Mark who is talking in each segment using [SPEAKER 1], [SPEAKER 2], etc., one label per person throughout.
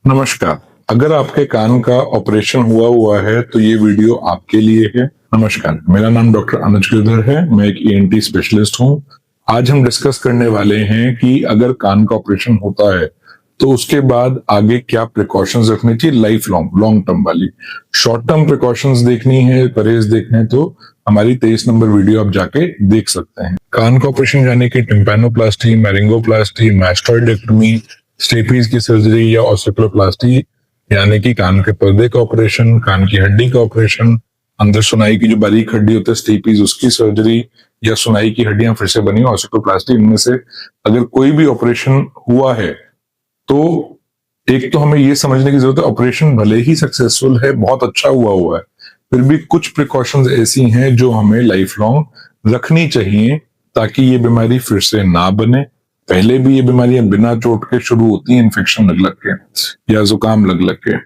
[SPEAKER 1] नमस्कार। अगर आपके कान का ऑपरेशन हुआ है तो ये वीडियो आपके लिए है। नमस्कार, मेरा नाम डॉक्टर अनुज गिरधर है। मैं एक ईएनटी स्पेशलिस्ट हूँ। आज हम डिस्कस करने वाले हैं कि अगर कान का ऑपरेशन होता है तो उसके बाद आगे क्या प्रिकॉशंस रखनी चाहिए, लाइफ लॉन्ग टर्म वाली। शॉर्ट टर्म प्रिकॉशंस देखनी है, परहेज देखना है तो हमारी 23 नंबर वीडियो आप जाके देख सकते हैं। कान का ऑपरेशन यानी कि टिम्पैनोप्लास्टी, मैरिंगोप्लास्टी, मैस्टॉइडेक्टमी, स्टेपीज की सर्जरी या ऑसिकुलोप्लास्टी यानी कि कान के पर्दे का ऑपरेशन, कान की हड्डी का ऑपरेशन, अंदर सुनाई की जो बारीक हड्डी होती है स्टेपीज उसकी सर्जरी, या सुनाई की हड्डियां फिर से बनी ऑसिकुलोप्लास्टी, इनमें से अगर कोई भी ऑपरेशन हुआ है तो एक तो हमें ये समझने की जरूरत है ऑपरेशन भले ही सक्सेसफुल है, बहुत अच्छा हुआ है, फिर भी कुछ प्रिकॉशंस ऐसी हैं जो हमें लाइफ लॉन्ग रखनी चाहिए ताकि ये बीमारी फिर से ना बने। पहले भी ये बीमारियां बिना चोट के शुरू होती हैं, इन्फेक्शन लग के या जुकाम लग के,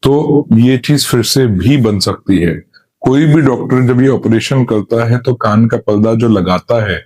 [SPEAKER 1] तो ये चीज फिर से भी बन सकती है। कोई भी डॉक्टर जब ये ऑपरेशन करता है तो कान का पर्दा जो लगाता है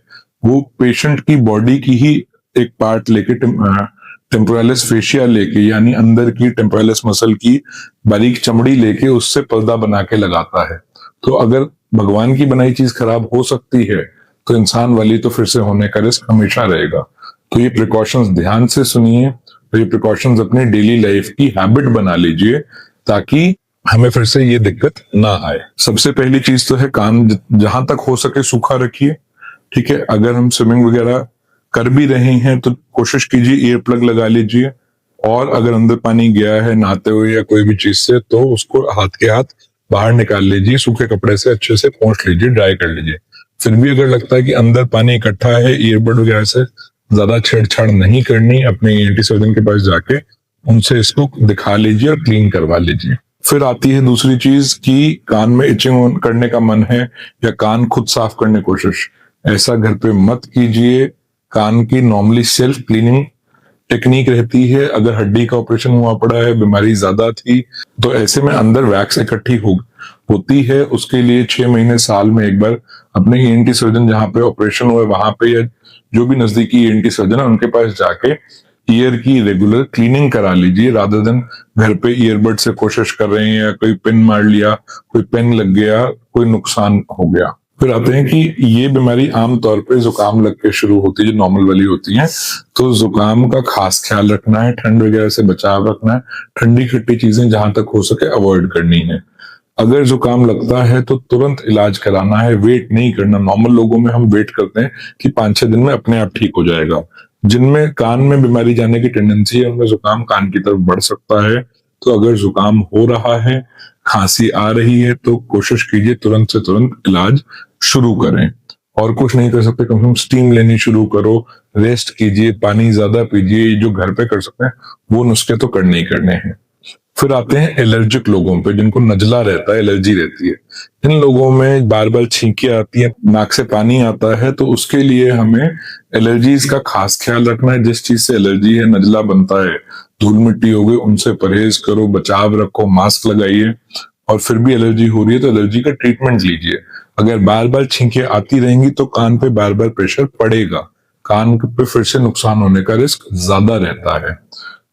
[SPEAKER 1] वो पेशेंट की बॉडी की ही एक पार्ट लेके, टेम्पोरालिस फेशिया लेके, यानी अंदर की टेम्पोरालिस मसल की बारीक चमड़ी लेके उससे पर्दा बना के लगाता है। तो अगर भगवान की बनाई चीज खराब हो सकती है तो इंसान वाली तो फिर से होने का रिस्क हमेशा रहेगा। तो ये प्रिकॉशंस ध्यान से सुनिए, तो ये प्रिकॉशंस अपने डेली लाइफ की हैबिट बना लीजिए ताकि हमें फिर से ये दिक्कत ना आए। सबसे पहली चीज तो है कान जहां तक हो सके सूखा रखिए। ठीक है, अगर हम स्विमिंग वगैरह कर भी रहे हैं तो कोशिश कीजिए ईयर प्लग लगा लीजिए, और अगर अंदर पानी गया है नहाते हुए या कोई भी चीज से तो उसको हाथ के हाथ बाहर निकाल लीजिए, सूखे कपड़े से अच्छे से पोंछ लीजिए, ड्राई कर लीजिए। फिर भी अगर लगता है कि अंदर पानी इकट्ठा है, ईयरबड वगैरह से ज्यादा छेड़छाड़ नहीं करनी, अपने ईएनटी सर्जन के पास जाके उनसे इसको दिखा लीजिए और क्लीन करवा लीजिए। फिर आती है दूसरी चीज कि कान में इचिंग करने का मन है या कान खुद साफ करने की कोशिश, ऐसा घर पे मत कीजिए। कान की नॉर्मली सेल्फ क्लीनिंग टेक्निक रहती है। अगर हड्डी का ऑपरेशन हुआ पड़ा है, बीमारी ज्यादा थी, तो ऐसे में अंदर वैक्स इकट्ठी होती है। उसके लिए 6 महीने साल में एक बार अपने ईएनटी सर्जन जहां पे ऑपरेशन हुआ है वहां पे, या जो भी नजदीकी ईएनटी सर्जन है उनके पास जाके ईयर की रेगुलर क्लीनिंग करा लीजिए, रादर देन घर पे ईयरबड से कोशिश कर रहे हैं या कोई पिन मार लिया, कोई पेन लग गया, कोई नुकसान हो गया। फिर आते हैं कि ये बीमारी आमतौर पे जुकाम लग के शुरू होती है जो नॉर्मल वाली होती है, तो जुकाम का खास ख्याल रखना है, ठंड वगैरह से बचाव रखना है, ठंडी खट्टी चीजें जहां तक हो सके अवॉइड करनी है। अगर जुकाम लगता है तो तुरंत इलाज कराना है, वेट नहीं करना। नॉर्मल लोगों में हम वेट करते हैं कि 5-6 दिन में अपने आप ठीक हो जाएगा। जिनमें कान में बीमारी जाने की टेंडेंसी है उनमें जुकाम कान की तरफ बढ़ सकता है। तो अगर जुकाम हो रहा है, खांसी आ रही है, तो कोशिश कीजिए तुरंत से तुरंत इलाज शुरू करें। और कुछ नहीं कर सकते, कम से कम स्टीम लेनी शुरू करो, रेस्ट कीजिए, पानी ज्यादा पीजिए, जो घर पे कर सकते हैं वो नुस्खे तो करने ही करने हैं। फिर आते हैं एलर्जिक लोगों पे, जिनको नजला रहता है, एलर्जी रहती है। इन लोगों में बार बार छींकें आती है, नाक से पानी आता है, तो उसके लिए हमें एलर्जीज का खास ख्याल रखना है। जिस चीज से एलर्जी है, नजला बनता है, धूल मिट्टी हो गई, उनसे परहेज करो, बचाव रखो, मास्क लगाइए। और फिर भी एलर्जी हो रही है तो एलर्जी का ट्रीटमेंट लीजिए। अगर बार बार छींकें आती रहेंगी तो कान पे बार बार प्रेशर पड़ेगा, कान पे फिर से नुकसान होने का रिस्क ज्यादा रहता है।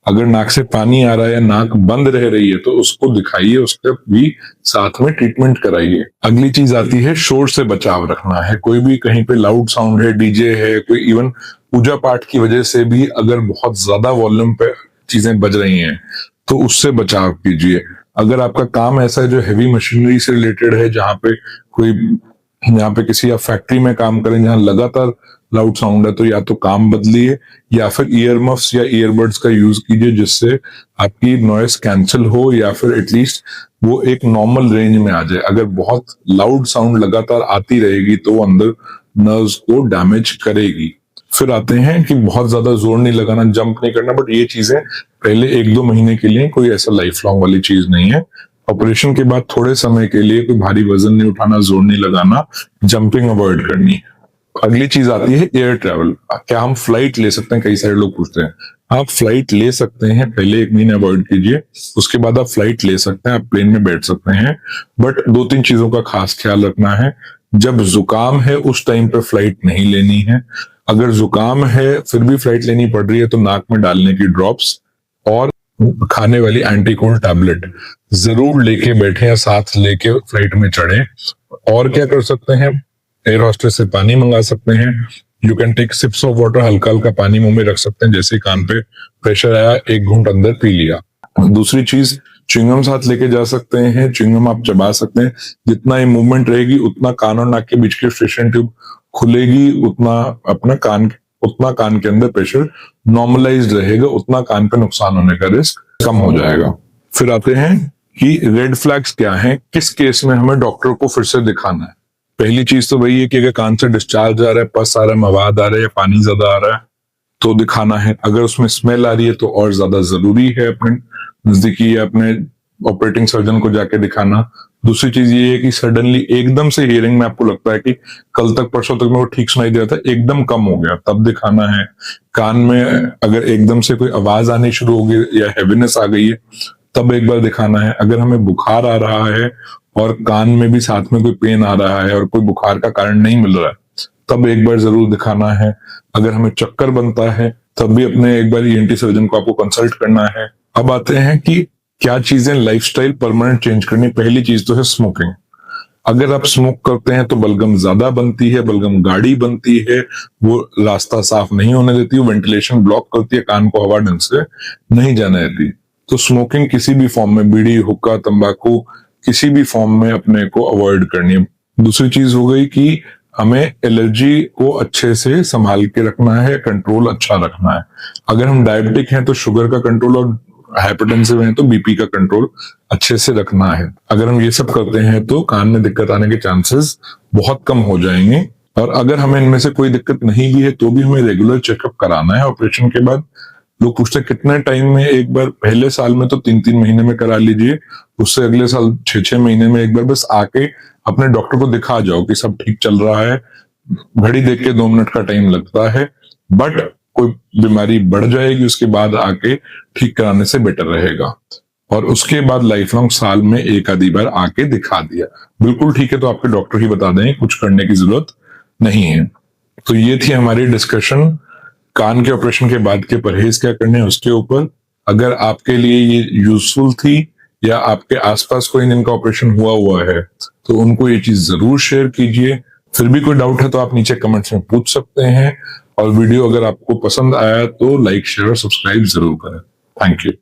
[SPEAKER 1] अगर नाक से पानी आ रहा है या नाक बंद रह रही है तो उसको दिखाइए, उसके भी साथ में ट्रीटमेंट कराइए। अगली चीज आती है शोर से बचाव रखना है। कोई भी कहीं पे लाउड साउंड है, डीजे है, कोई इवन पूजा पाठ की वजह से भी अगर बहुत ज्यादा वॉल्यूम पे चीजें बज रही हैं तो उससे बचाव कीजिए। अगर आपका काम ऐसा है जो हैवी मशीनरी से रिलेटेड है, जहां पे कोई, यहाँ पे किसी आप फैक्ट्री में काम करें जहां लगातार लाउड साउंड है, तो या तो काम बदलिए या फिर ईयर मफ्स या ईयरबड्स का यूज कीजिए जिससे आपकी नॉइस कैंसिल हो, या फिर एटलीस्ट वो एक नॉर्मल रेंज में आ जाए। अगर बहुत लाउड साउंड लगातार आती रहेगी तो वो अंदर नर्व्स को डैमेज करेगी। फिर आते हैं कि बहुत ज्यादा जोर नहीं लगाना, जंप नहीं करना, बट ये चीजें पहले 1-2 महीने के लिए, कोई ऐसा लाइफ लॉन्ग वाली चीज नहीं है। ऑपरेशन के बाद थोड़े समय के लिए कोई भारी वजन नहीं उठाना, जोर नहीं लगाना, जंपिंग अवॉइड करनी है। अगली चीज आती है एयर ट्रैवल। क्या हम फ्लाइट ले सकते हैं, कई सारे लोग पूछते हैं। आप फ्लाइट ले सकते हैं, पहले 1 महीने अवॉइड कीजिए, उसके बाद आप फ्लाइट ले सकते हैं, आप प्लेन में बैठ सकते हैं। बट 2-3 चीजों का खास ख्याल रखना है। जब जुकाम है उस टाइम पे फ्लाइट नहीं लेनी है। अगर जुकाम है फिर भी फ्लाइट लेनी पड़ रही है तो नाक में डालने की ड्रॉप्स और खाने वाली एंटी कोल्ड टैबलेट जरूर लेके बैठे या साथ लेके फ्लाइट में चढ़े। और क्या कर सकते हैं, एयर होस्टेस से पानी मंगा सकते हैं। You can take sips of water, हल्का हल्का पानी मुंह में रख सकते हैं, जैसे कान पे प्रेशर आया एक घूंट अंदर पी लिया। दूसरी चीज, च्युइंगम साथ लेके जा सकते हैं, च्युइंगम आप चबा सकते हैं। जितना ये मूवमेंट रहेगी उतना कान और नाक के बीच की स्टेशन ट्यूब खुलेगी, उतना कान के अंदर प्रेशर नॉर्मलाइज रहेगा, उतना कान पे नुकसान होने का रिस्क कम हो जाएगा। फिर आते हैं कि रेड फ्लैग्स क्या हैं, किस केस में हमें डॉक्टर को फिर से दिखाना है। पहली चीज तो वही है कि अगर कान से डिस्चार्ज आ रहा है, पस आ रहा है, मवाद आ रहा है या पानी ज्यादा आ रहा है तो दिखाना है। अगर उसमें स्मेल आ रही है तो और ज्यादा जरूरी है अपने नजदीकी या अपने ऑपरेटिंग सर्जन को जाके दिखाना। दूसरी चीज ये है कि सडनली एकदम से हियरिंग में आपको लगता है कि कल तक परसों तक में वो ठीक सुनाई दे रहा था, एकदम कम हो गया, तब दिखाना है। कान में अगर एकदम से कोई आवाज आनी शुरू हो गई या हैवीनेस आ गई है तब एक बार दिखाना है। अगर हमें बुखार आ रहा है और कान में भी साथ में कोई पेन आ रहा है और कोई बुखार का कारण नहीं मिल रहा है तब एक बार जरूर दिखाना है। अगर हमें चक्कर बनता है तब भी अपने एक बार ईएनटी सर्जन को आपको कंसल्ट करना है। अब आते हैं कि क्या चीजें लाइफस्टाइल परमानेंट चेंज करनी। पहली चीज तो है स्मोकिंग। अगर आप स्मोक करते हैं तो बलगम ज्यादा बनती है, बलगम गाढ़ी बनती है, वो रास्ता साफ नहीं होने देती, वो वेंटिलेशन ब्लॉक करती है, कान को हवा ढंग से नहीं जाने देती। तो स्मोकिंग किसी भी फॉर्म में, बीड़ी, हुक्का, तंबाकू, किसी भी फॉर्म में अपने को अवॉइड करनी है। दूसरी चीज हो गई कि हमें एलर्जी को अच्छे से संभाल के रखना है, कंट्रोल अच्छा रखना है। अगर हम डायबिटिक हैं तो शुगर का कंट्रोल, और हाइपरटेंसिव हैं तो बीपी का कंट्रोल अच्छे से रखना है। अगर हम ये सब करते हैं तो कान में दिक्कत आने के चांसेस बहुत कम हो जाएंगे। और अगर हमें इनमें से कोई दिक्कत नहीं भी है तो भी हमें रेगुलर चेकअप कराना है ऑपरेशन के बाद। लोग पूछते हैं कितने टाइम में एक बार, पहले साल में तो 3-3 महीने में करा लीजिए, उससे अगले साल 6-6 महीने में एक बार बस आके अपने डॉक्टर को दिखा जाओ कि सब ठीक चल रहा है। घड़ी देख के 2 मिनट का टाइम लगता है, बट कोई बीमारी बढ़ जाएगी उसके बाद आके ठीक कराने से बेटर रहेगा। और उसके बाद लाइफ लॉन्ग साल में एक आधी बार आके दिखा दिया, बिल्कुल ठीक है तो आपके डॉक्टर ही बता दें, कुछ करने की जरूरत नहीं है। तो ये थी हमारी डिस्कशन कान के ऑपरेशन के बाद के परहेज क्या करने हैं उसके ऊपर। अगर आपके लिए ये यूजफुल थी या आपके आसपास कोई जिनका ऑपरेशन हुआ है तो उनको ये चीज जरूर शेयर कीजिए। फिर भी कोई डाउट है तो आप नीचे कमेंट्स में पूछ सकते हैं। और वीडियो अगर आपको पसंद आया तो लाइक, शेयर और सब्सक्राइब जरूर करें। Thank you.